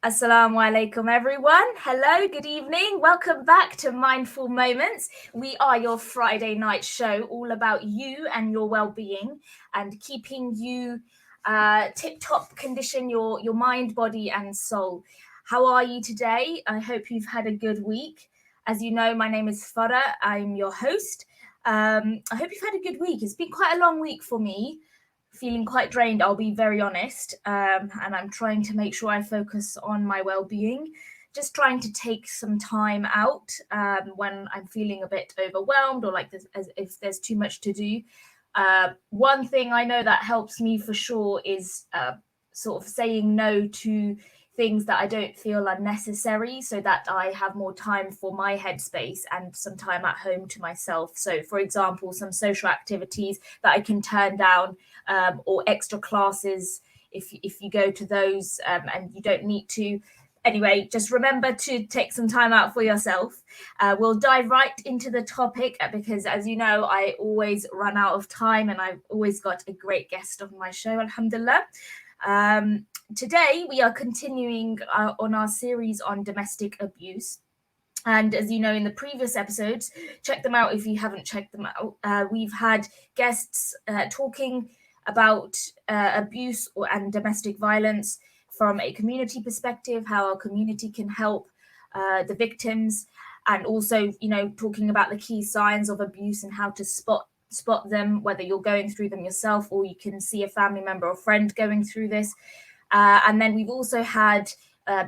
Assalamu alaikum, everyone. Hello, good evening. Welcome back to Mindful Moments. We are your Friday night show all about you and your well-being and keeping you tip-top condition, your mind, body, and soul. How are you today? I hope you've had a good week. As you know, my name is Farah. I'm your host. I hope you've had a good week. It's been quite a long week for me, feeling quite drained, I'll be very honest. And I'm trying to make sure I focus on my well-being, just trying to take some time out when I'm feeling a bit overwhelmed or like as if there's too much to do. One thing I know that helps me for sure is sort of saying no to things that I don't feel are necessary so that I have more time for my headspace and some time at home to myself. So, for example, some social activities that I can turn down, or extra classes if you go to those and you don't need to. Anyway, just remember to take some time out for yourself. We'll dive right into the topic because, as you know, I always run out of time and I've always got a great guest on my show, alhamdulillah. Today, we are continuing on our series on domestic abuse. And as you know, in the previous episodes, check them out if you haven't checked them out. We've had guests talking about abuse and domestic violence from a community perspective, how our community can help the victims, and also, you know, talking about the key signs of abuse and how to spot them, whether you're going through them yourself or you can see a family member or friend going through this. And then we've also had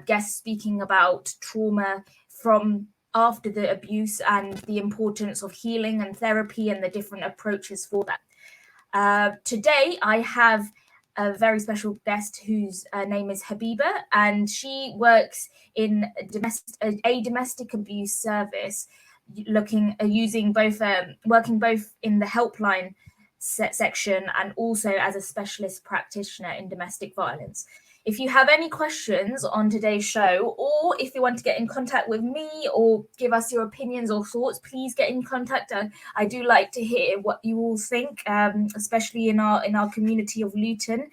guests speaking about trauma from after the abuse and the importance of healing and therapy and the different approaches for that. Today, I have a very special guest whose name is Habiba, and she works in a domestic abuse service, working both in the helpline section and also as a specialist practitioner in domestic violence. If you have any questions on today's show, or if you want to get in contact with me or give us your opinions or thoughts, please get in contact. I do like to hear what you all think, especially in our community of Luton.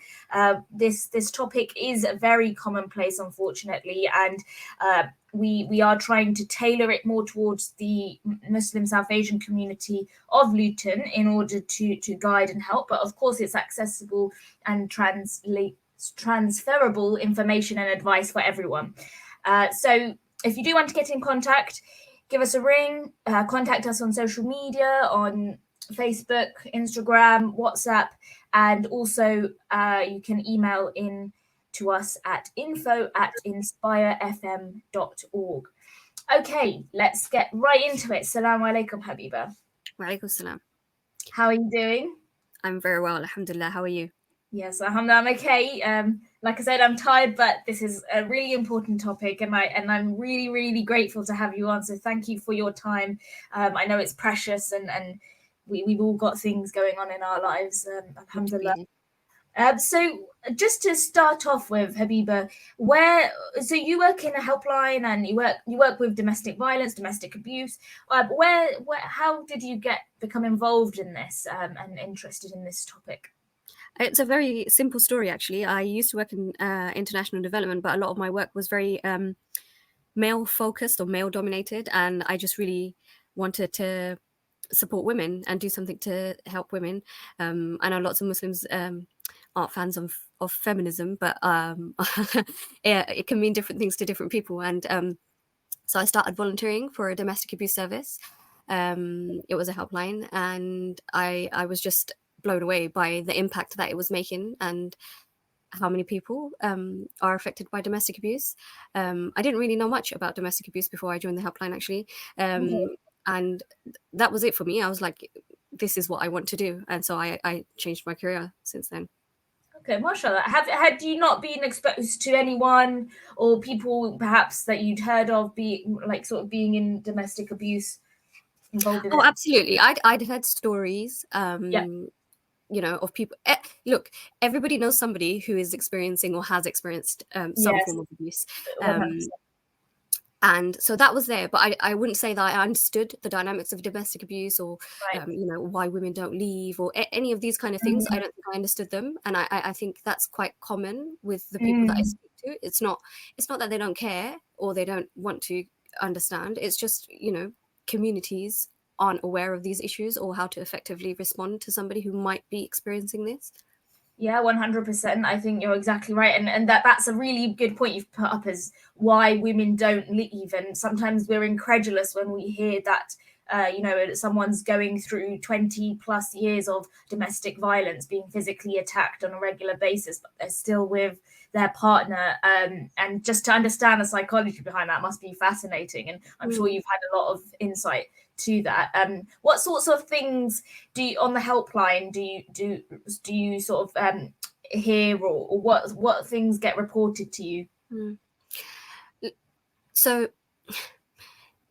This topic is very commonplace, unfortunately, and we are trying to tailor it more towards the Muslim South Asian community of Luton in order to guide and help. But of course, it's accessible and transferable information and advice for everyone. So if you do want to get in contact, give us a ring, contact us on social media, on Facebook, Instagram, WhatsApp, and also you can email in to us at info@inspirefm.org. Okay, let's get right into it. Assalamu alaikum, Habiba. Wa alaikum salam. How are you doing? I'm very well, alhamdulillah. How are you? Yes, alhamdulillah, I'm okay. Like I said, I'm tired, but this is a really important topic, and I'm really, really grateful to have you on. So thank you for your time. I know it's precious, and we've all got things going on in our lives. Alhamdulillah. So just to start off with, Habiba, so you work in a helpline and you work with domestic violence, domestic abuse. How did you become involved in this and interested in this topic? It's a very simple story, actually. I used to work in international development, but a lot of my work was very male-focused or male-dominated, and I just really wanted to support women and do something to help women. I know lots of Muslims aren't fans of feminism, but yeah, it can mean different things to different people. And so I started volunteering for a domestic abuse service. It was a helpline, and I was just blown away by the impact that it was making and how many people are affected by domestic abuse. I didn't really know much about domestic abuse before I joined the helpline, actually. And that was it for me. I was like, this is what I want to do. And so I changed my career since then. Okay, mashallah. Had you not been exposed to anyone or people perhaps that you'd heard of being in domestic abuse involved in Oh, it? absolutely. I'd heard stories, you know, of people. Look, everybody knows somebody who is experiencing or has experienced some Yes, form of abuse. 100%. And so that was there, but I wouldn't say that I understood the dynamics of domestic abuse or, Right. you know, why women don't leave or any of these kind of things. I don't think I understood them. And I think that's quite common with the people that I speak to. It's not that they don't care or they don't want to understand. It's just, communities aren't aware of these issues or how to effectively respond to somebody who might be experiencing this. Yeah, 100%. I think you're exactly right. And that's a really good point you've put up, as why women don't leave. And sometimes we're incredulous when we hear that, someone's going through 20 plus years of domestic violence, being physically attacked on a regular basis, but they're still with their partner. And just to understand the psychology behind that must be fascinating. And I'm sure you've had a lot of insight to that. What sorts of things do you, on the helpline, do you sort of hear, or what things get reported to you? So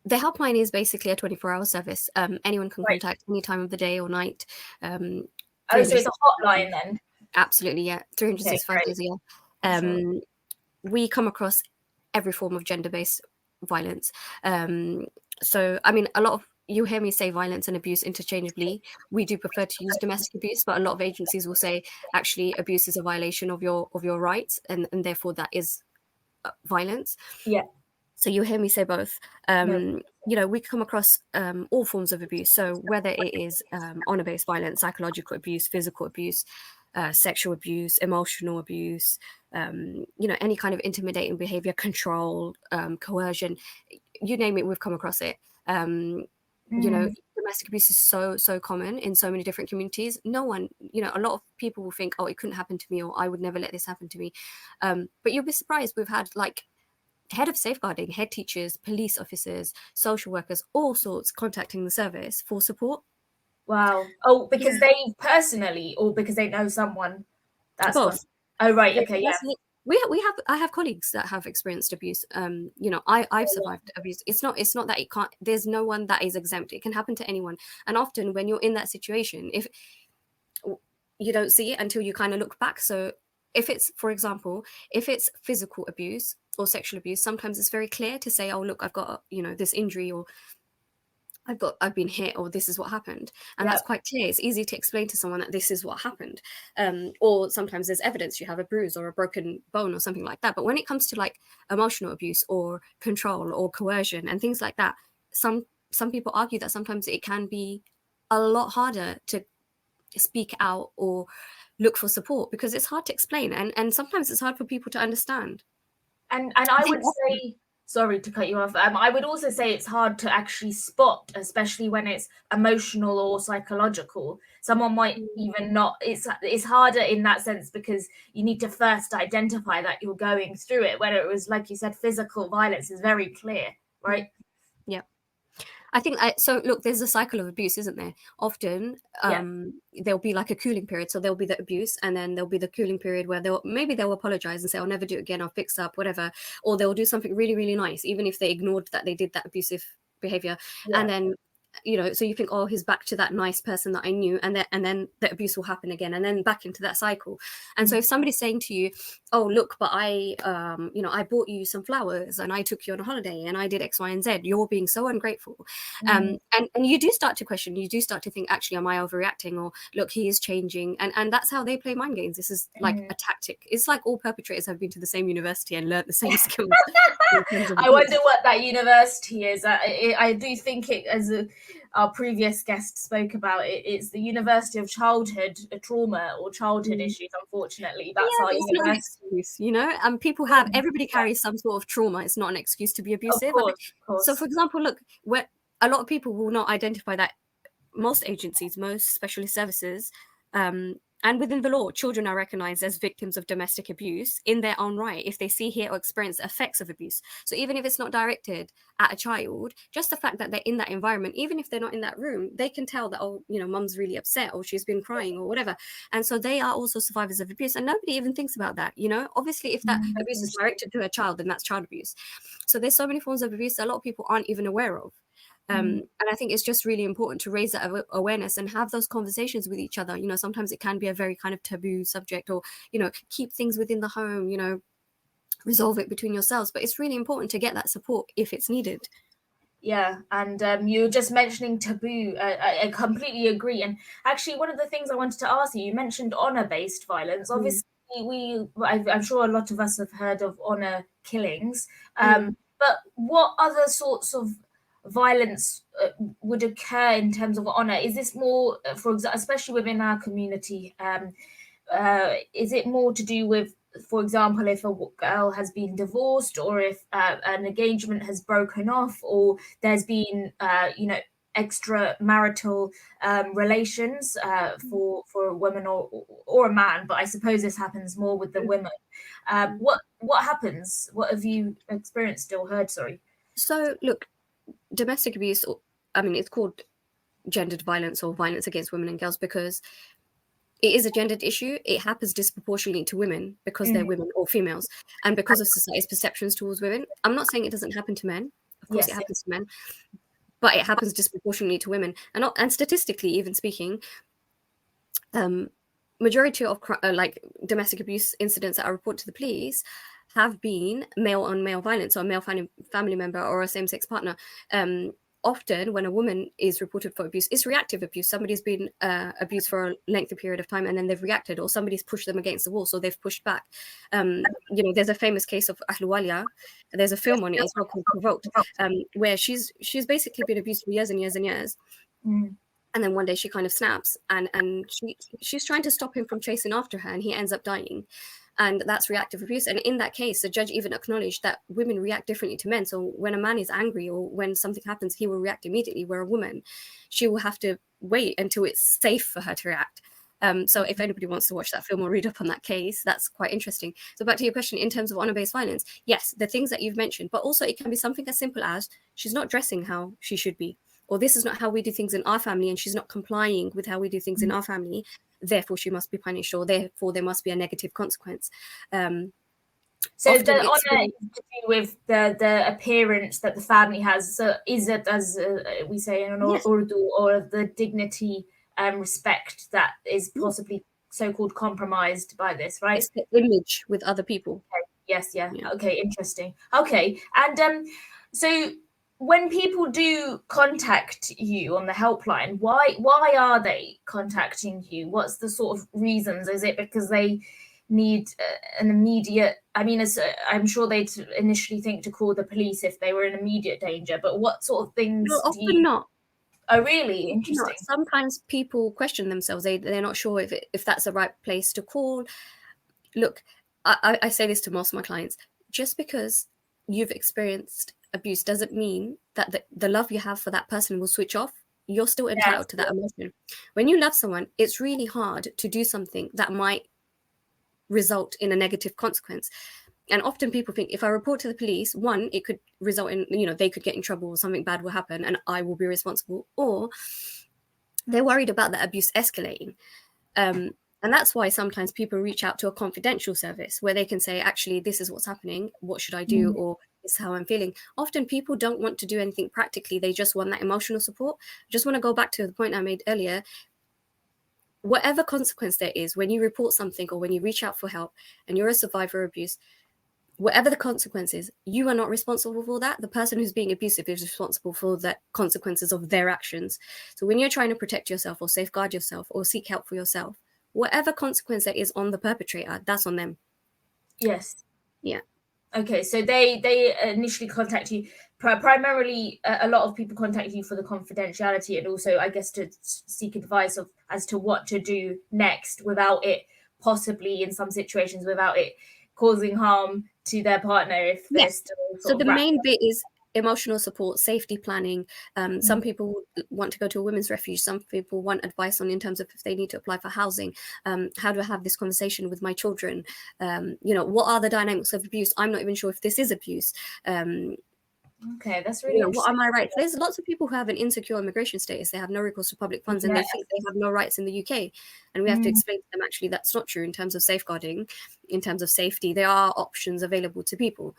the helpline is basically a 24-hour service. Anyone can Right. contact any time of the day or night. Oh, so it's a hotline then? Absolutely, yeah. Okay, 365 great. days a year. Sure. We come across every form of gender-based violence. So, I mean, a lot of you hear me say violence and abuse interchangeably. We do prefer to use domestic abuse, but a lot of agencies will say actually abuse is a violation of your rights, and therefore that is violence. Yeah. So you hear me say both. No. We come across all forms of abuse. So whether it is honor-based violence, psychological abuse, physical abuse, sexual abuse, emotional abuse, any kind of intimidating behavior, control, coercion, you name it, we've come across it. Domestic abuse is so common in so many different communities. No one, a lot of people will think, oh, it couldn't happen to me, or I would never let this happen to me. But you'll be surprised. We've had head of safeguarding, head teachers, police officers, social workers, all sorts contacting the service for support. Wow. Oh, because they personally, or because they know someone that's Both. Oh, right. Okay. Yeah. I have colleagues that have experienced abuse. I've survived abuse. It's not that it can't. There's no one that is exempt. It can happen to anyone. And often when you're in that situation, if you don't see it until you kind of look back. So if it's, for example, if it's physical abuse or sexual abuse, sometimes it's very clear to say, oh, look, I've got, this injury, or I've been hit, or this is what happened. And that's quite clear. It's easy to explain to someone that this is what happened. Or sometimes there's evidence, you have a bruise or a broken bone or something like that. But when it comes to emotional abuse or control or coercion and things like that, some people argue that sometimes it can be a lot harder to speak out or look for support because it's hard to explain. And sometimes it's hard for people to understand. And I would say, sorry to cut you off, I would also say it's hard to actually spot, especially when it's emotional or psychological. Someone might even not, it's harder in that sense because you need to first identify that you're going through it. Whether it was, like you said, physical violence is very clear, right? Yeah. I think so. Look, there's a cycle of abuse, isn't there? Often, there'll be like a cooling period. So there'll be the abuse, and then there'll be the cooling period where they'll apologize and say, "I'll never do it again. I'll fix up, whatever." Or they'll do something really, really nice, even if they ignored that they did that abusive behavior. Yeah. And then, so you think, "Oh, he's back to that nice person that I knew," and then the abuse will happen again, and then back into that cycle. And so if somebody's saying to you, "Oh, look, but I bought you some flowers and I took you on a holiday and I did X, Y, and Z," you're being so ungrateful. And you do start to question, you do start to think, actually, am I overreacting? Or look, he is changing. And that's how they play mind games. This is like a tactic. It's like all perpetrators have been to the same university and learnt the same skills. I wonder what that university is. I do think it, as our previous guest spoke about, it's the University of Childhood Trauma or Childhood Issues. Unfortunately, that's our university. People everybody carries some sort of trauma. It's not an excuse to be abusive. Of course. So, for example, look, where a lot of people will not identify that most agencies, most specialist services, and within the law, children are recognized as victims of domestic abuse in their own right if they see, hear, or experience effects of abuse. So even if it's not directed at a child, just the fact that they're in that environment, even if they're not in that room, they can tell that, oh, mum's really upset, or she's been crying, or whatever. And so they are also survivors of abuse. And nobody even thinks about that. Obviously, if that abuse is directed to a child, then that's child abuse. So there's so many forms of abuse that a lot of people aren't even aware of. And I think it's just really important to raise that awareness and have those conversations with each other. Sometimes it can be a very kind of taboo subject, or, keep things within the home, resolve it between yourselves. But it's really important to get that support if it's needed. Yeah, and you were just mentioning taboo. I completely agree. And actually, one of the things I wanted to ask you mentioned honor-based violence. Obviously, I'm sure a lot of us have heard of honor killings. But what other sorts of violence would occur in terms of honor? Is this more, for example, especially within our community? Is it more to do with, for example, if a girl has been divorced, or if an engagement has broken off, or there's been, extramarital relations for a woman or a man? But I suppose this happens more with the women. What happens? What have you experienced or heard? Sorry. So, look, domestic abuse, I mean, it's called gendered violence or violence against women and girls because it is a gendered issue. It happens disproportionately to women because they're women or females, and because of society's perceptions towards women. I'm not saying it doesn't happen to men. Of course, it happens to men, but it happens disproportionately to women. And statistically, even speaking, majority of like domestic abuse incidents that are reported to the police have been male on male violence, or a male family member or a same-sex partner. Often when a woman is reported for abuse, it's reactive abuse. Somebody's been abused for a lengthy period of time and then they've reacted, or somebody's pushed them against the wall, so they've pushed back. There's a famous case of Ahluwalia. There's a film on it as well called Provoked, where she's basically been abused for years and years and years. And then one day she kind of snaps, and she's trying to stop him from chasing after her, and he ends up dying. And that's reactive abuse. And in that case, the judge even acknowledged that women react differently to men. So when a man is angry or when something happens, he will react immediately, where a woman, she will have to wait until it's safe for her to react. So if anybody wants to watch that film or read up on that case, that's quite interesting. So back to your question, in terms of honor-based violence, yes, the things that you've mentioned, but also it can be something as simple as she's not dressing how she should be, or this is not how we do things in our family, and she's not complying with how we do things in our family, therefore she must be punished, or therefore there must be a negative consequence. So the honor is to do with the appearance that the family has. So is it, as we say in Urdu, or the dignity and respect that is possibly so-called compromised by this, right? It's the image with other people. Okay. Yes, yeah. Okay, interesting. Okay, and so when people do contact you on the helpline, why are they contacting you? What's the sort of reasons? Is it because they need an immediate, I mean, I'm sure they'd initially think to call the police if they were in immediate danger, but what sort of things often not. Oh, really? Interesting. Sometimes people question themselves. They're not sure if that's the right place to call. Look, I say this to most of my clients. Just because you've experienced abuse doesn't mean that the love you have for that person will switch off. You're still entitled to that emotion. When you love someone, it's really hard to do something that might result in a negative consequence. And often people think, if I report to the police, one, it could result in, they could get in trouble, or something bad will happen and I will be responsible, or they're worried about that abuse escalating. And that's why sometimes people reach out to a confidential service where they can say, actually, this is what's happening. What should I do? Or this is how I'm feeling. Often people don't want to do anything practically. They just want that emotional support. I just want to go back to the point I made earlier. Whatever consequence there is, when you report something or when you reach out for help and you're a survivor of abuse, whatever the consequences, you are not responsible for that. The person who's being abusive is responsible for the consequences of their actions. So when you're trying to protect yourself or safeguard yourself or seek help for yourself, whatever consequence there is on the perpetrator, that's on them. Yes. Yeah. Okay, so they initially contact you. Primarily, a lot of people contact you for the confidentiality, and also, I guess, to seek advice as to what to do next without it possibly, in some situations, without it causing harm to their partner if they're still so the main bit is emotional support, safety planning. Some people want to go to a women's refuge. Some people want advice on in terms of if they need to apply for housing. How do I have this conversation with my children? What are the dynamics of abuse? I'm not even sure if this is abuse. Okay, that's really interesting. What are my rights? There's lots of people who have an insecure immigration status. They have no recourse to public funds, and they think they have no rights in the UK. And we have to explain to them, actually, that's not true in terms of safeguarding, in terms of safety. There are options available to people.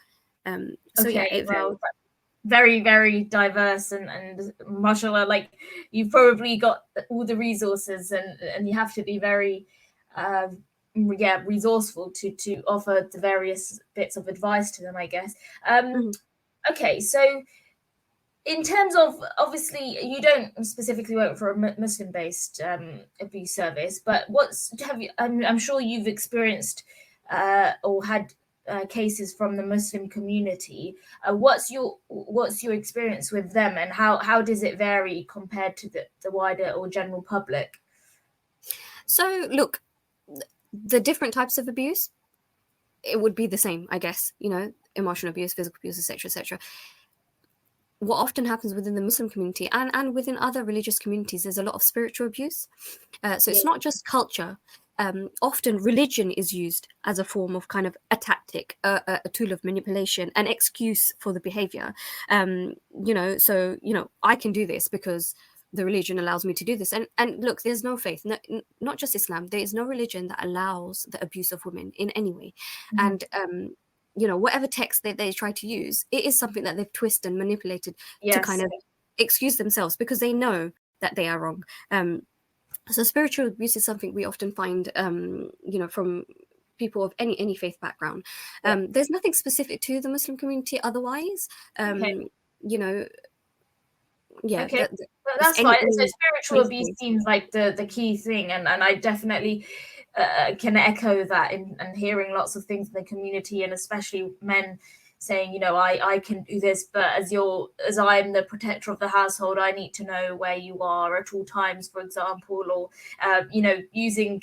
Very, very diverse and mashallah, like you've probably got all the resources, and you have to be very resourceful to offer the various bits of advice to them, I guess. Okay, so in terms of, obviously you don't specifically work for a Muslim based abuse service, but I'm sure you've experienced or had cases from the Muslim community. What's your experience with them, and how does it vary compared to the wider or general public? So look, the different types of abuse, it would be the same, I guess, emotional abuse, physical abuse, etc., etc. What often happens within the Muslim community and within other religious communities, there's a lot of spiritual abuse. So Yeah. it's not just culture. Often religion is used as a form of kind of a tactic, a tool of manipulation, an excuse for the behavior. I can do this because the religion allows me to do this. And look, there's no faith, not just Islam. There is no religion that allows the abuse of women in any way. Mhm. And whatever text they try to use, it is something that they've twisted and manipulated to kind Yes. of excuse themselves because they know that they are wrong. So spiritual abuse is something we often find, from people of any faith background. Yeah. There's nothing specific to the Muslim community otherwise. Okay. You know, yeah, Okay. Well, just that's fine. So any spiritual abuse faith-based. seems like the key thing, and I definitely can echo that in and hearing lots of things in the community, and especially men saying, I can do this, but as I'm the protector of the household, I need to know where you are at all times, for example, or using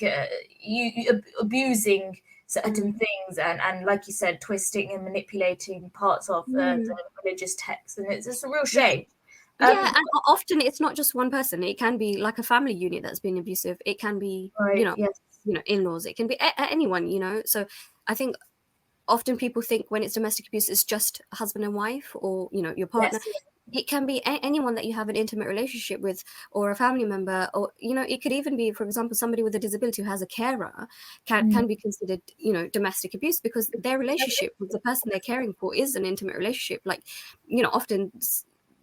abusing certain Mm. things, and like you said, twisting and manipulating parts of the Mm. religious text, and it's a real shame. Yeah, and often it's not just one person. It can be like a family unit that's been abusive. It can be, Right. Yes. in-laws. It can be anyone. So I think often people think when it's domestic abuse, it's just husband and wife or, your partner. Yes. It can be anyone that you have an intimate relationship with or a family member, or, it could even be, for example, somebody with a disability who has a carer can be considered, domestic abuse because their relationship with the person they're caring for is an intimate relationship. Like, often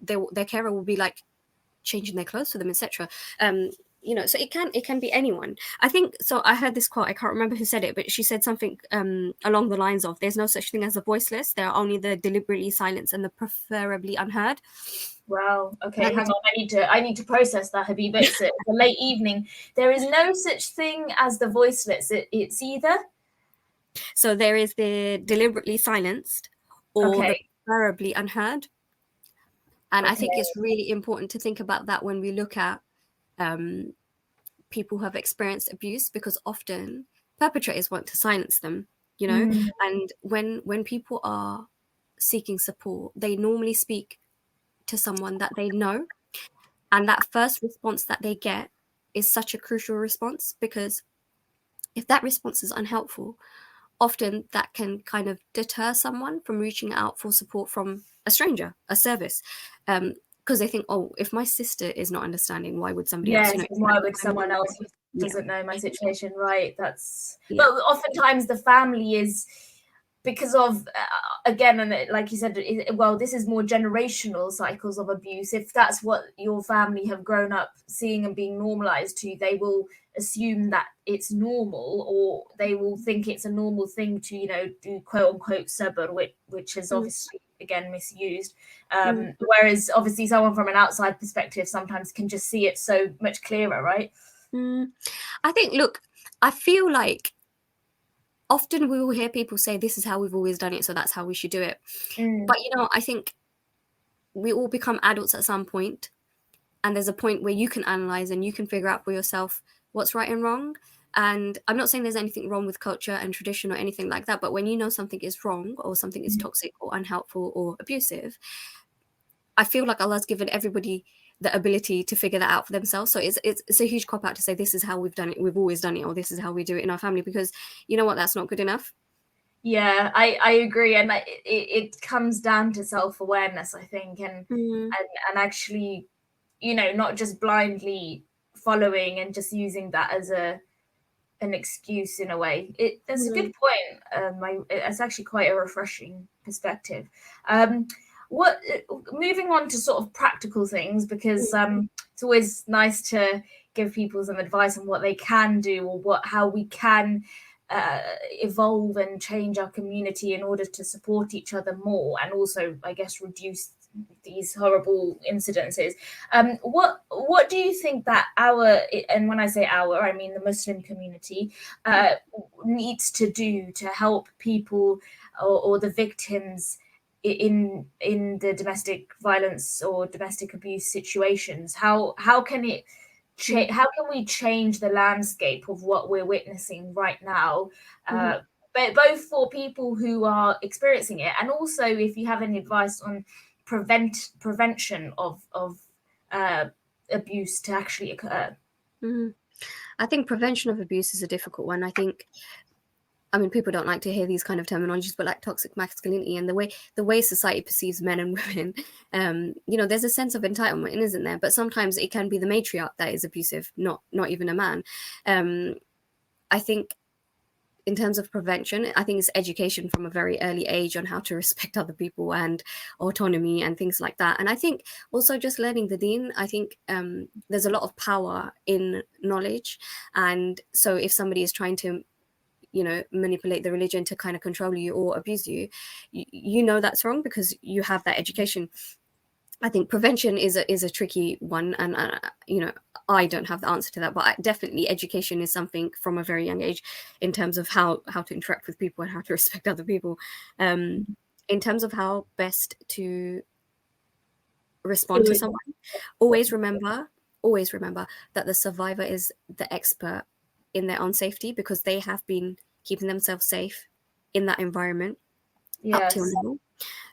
their carer will be like changing their clothes for them, etc. So it can be anyone. I think so. I heard this quote. I can't remember who said it, but she said something along the lines of, "There's no such thing as the voiceless. There are only the deliberately silenced and the preferably unheard." Wow. Okay. And Hang on. I need to process that, Habiba. It's a late evening. There is no such thing as the voiceless. It's either. so there is the deliberately silenced or the Okay. preferably unheard. And I think Okay. it's really important to think about that when we look at um, people who have experienced abuse, because often perpetrators want to silence them, Mm, and when people are seeking support, they normally speak to someone that they know, and that first response that they get is such a crucial response, because if that response is unhelpful, often that can kind of deter someone from reaching out for support from a stranger, a service, because they think, oh, if my sister is not understanding, why would somebody else, yes. if Why would I'm someone else who yeah, doesn't know my situation? Right. But yeah. oftentimes the family is because of again, and like you said, well, this is more generational cycles of abuse. If that's what your family have grown up seeing and being normalized to, they will assume that it's normal, or they will think it's a normal thing to do quote unquote sabr, which is Mm, obviously again misused. mm. Whereas obviously someone from an outside perspective sometimes can just see it so much clearer, right? I think, look, I feel like often we will hear people say, this is how we've always done it, so that's how we should do it. Mm, But, I think we all become adults at some point, and there's a point where you can analyze and you can figure out for yourself what's right and wrong. And I'm not saying there's anything wrong with culture and tradition or anything like that, but when you know something is wrong or something is mm. toxic or unhelpful or abusive, I feel like Allah's given everybody the ability to figure that out for themselves. So it's a huge cop out to say this is how we've done it, we've always done it, or this is how we do it in our family, because you know what, that's not good enough. Yeah, I agree, and it comes down to self-awareness, I think, and Mm, actually, not just blindly following and just using that as an excuse in a way. That's a good mm, point. It's actually quite a refreshing perspective. Um, what moving on to sort of practical things, because it's always nice to give people some advice on what they can do, or how we can evolve and change our community in order to support each other more, and also, I guess, reduce these horrible incidences. What do you think that our, and when I say our, I mean the Muslim community, needs to do to help people or the victims in the domestic violence or domestic abuse situations? How can it how can we change the landscape of what we're witnessing right now? But both for people who are experiencing it, and also if you have any advice on prevention of abuse to actually occur. I think prevention of abuse is a difficult one. I mean, people don't like to hear these kind of terminologies, but like toxic masculinity and the way society perceives men and women, there's a sense of entitlement, isn't there? But sometimes it can be the matriarch that is abusive, not even a man. I think in terms of prevention, I think it's education from a very early age on how to respect other people and autonomy and things like that. And I think also just learning the deen, I think there's a lot of power in knowledge. And so if somebody is trying to manipulate the religion to kind of control you or abuse you, that's wrong because you have that education. I think prevention is a tricky one, and I don't have the answer to that, but definitely education is something from a very young age in terms of how to interact with people and how to respect other people. In terms of how best to respond to someone, always remember that the survivor is the expert in their own safety because they have been keeping themselves safe in that environment up till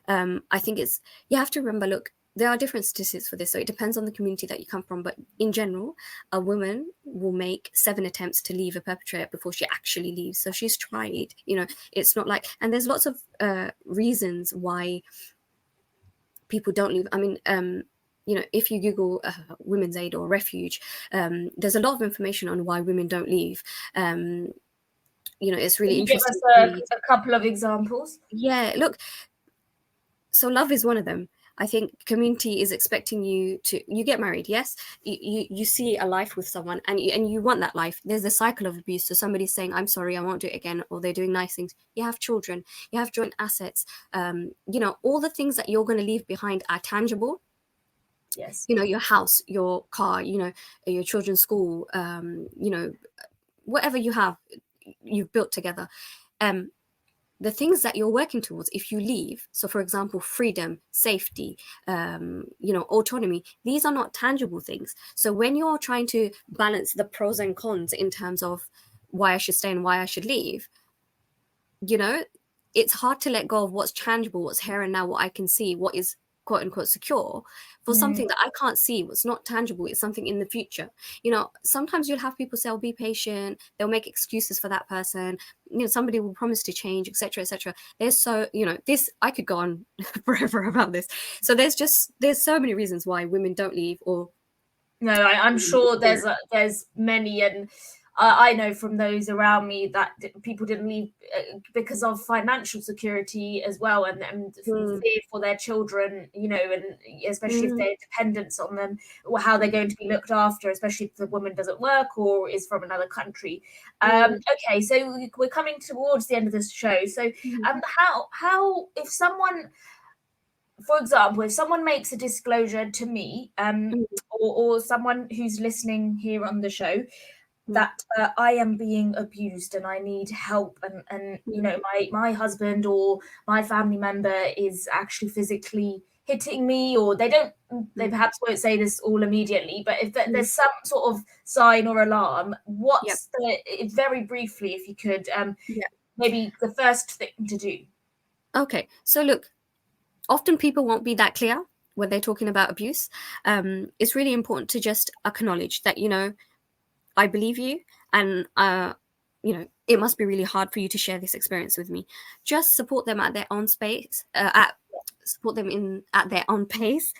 now. I think you have to remember, look, there are different statistics for this, so it depends on the community that you come from, but in general, a woman will make 7 attempts to leave a perpetrator before she actually leaves. So she's tried, it's not like, and there's lots of reasons why people don't leave. I mean, if you Google women's aid or refuge, there's a lot of information on why women don't leave. It's really interesting. Give us a couple of examples. Yeah, look, so love is one of them. I think community is expecting you get married, yes? You see a life with someone and you want that life. There's a cycle of abuse. So somebody's saying, I'm sorry, I won't do it again, or they're doing nice things. You have children, you have joint assets. All the things that you're going to leave behind are tangible. Yes. Your house, your car, your children's school, whatever you have, you've built together. The things that you're working towards, if you leave, so for example, freedom, safety, autonomy, these are not tangible things. So when you're trying to balance the pros and cons in terms of why I should stay and why I should leave, it's hard to let go of what's tangible, what's here and now, what I can see, what is quote unquote secure for something that I can't see, what's not tangible, it's something in the future. Sometimes you'll have people say, oh, be patient, they'll make excuses for that person, somebody will promise to change, etc., etc. There's this, I could go on forever about this. So there's so many reasons why women don't leave. Or I'm sure there's many, and I know from those around me that people didn't leave because of financial security as well, and fear for their children, and especially if they're dependents on them, or how they're going to be looked after, especially if the woman doesn't work or is from another country. Okay, so we're coming towards the end of this show. So how if someone, for example, if someone makes a disclosure to me, or someone who's listening here on the show, that I am being abused and I need help, and my husband or my family member is actually physically hitting me, or they perhaps won't say this all immediately, but if there's some sort of sign or alarm, what's very briefly, if you could, maybe the first thing to do? Okay, so look, often people won't be that clear when they're talking about abuse. It's really important to just acknowledge that, I believe you, and it must be really hard for you to share this experience with me. Just support them at their own space, support them at their own pace.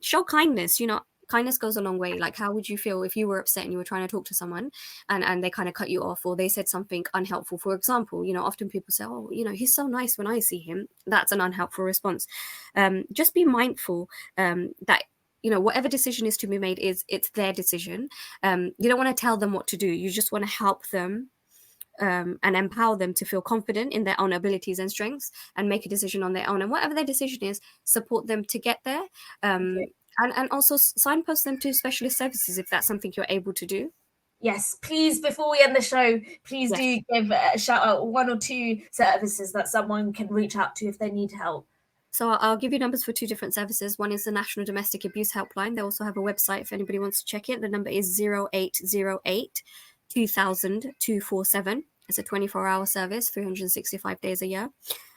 Show kindness. Kindness goes a long way. Like, how would you feel if you were upset and you were trying to talk to someone and they kind of cut you off, or they said something unhelpful? For example, often people say, oh, he's so nice when I see him. That's an unhelpful response. Just be mindful that whatever decision is to be made it's their decision. You don't want to tell them what to do. You just want to help them and empower them to feel confident in their own abilities and strengths and make a decision on their own. And whatever their decision is, support them to get there. Okay. And also signpost them to specialist services if that's something you're able to do. Yes, please, before we end the show, please Yes. do give a shout out 1 or 2 services that someone can reach out to if they need help. So I'll give you numbers for 2 different services. One is the National Domestic Abuse Helpline. They also have a website if anybody wants to check it. The number is 0808 2000 247. It's a 24-hour service, 365 days a year.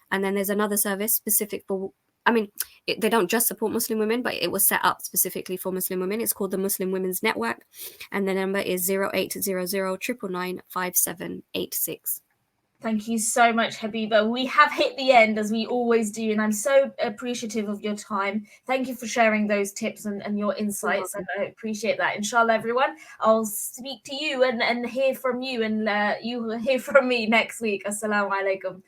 And then there's another service specific for, they don't just support Muslim women, but it was set up specifically for Muslim women. It's called the Muslim Women's Network. And the number is 0800 999 5786. Thank you so much, Habiba. We have hit the end as we always do, and I'm so appreciative of your time. Thank you for sharing those tips and your insights, and I appreciate that. Inshallah, everyone, I'll speak to you and hear from you, and you will hear from me next week. Assalamu alaikum.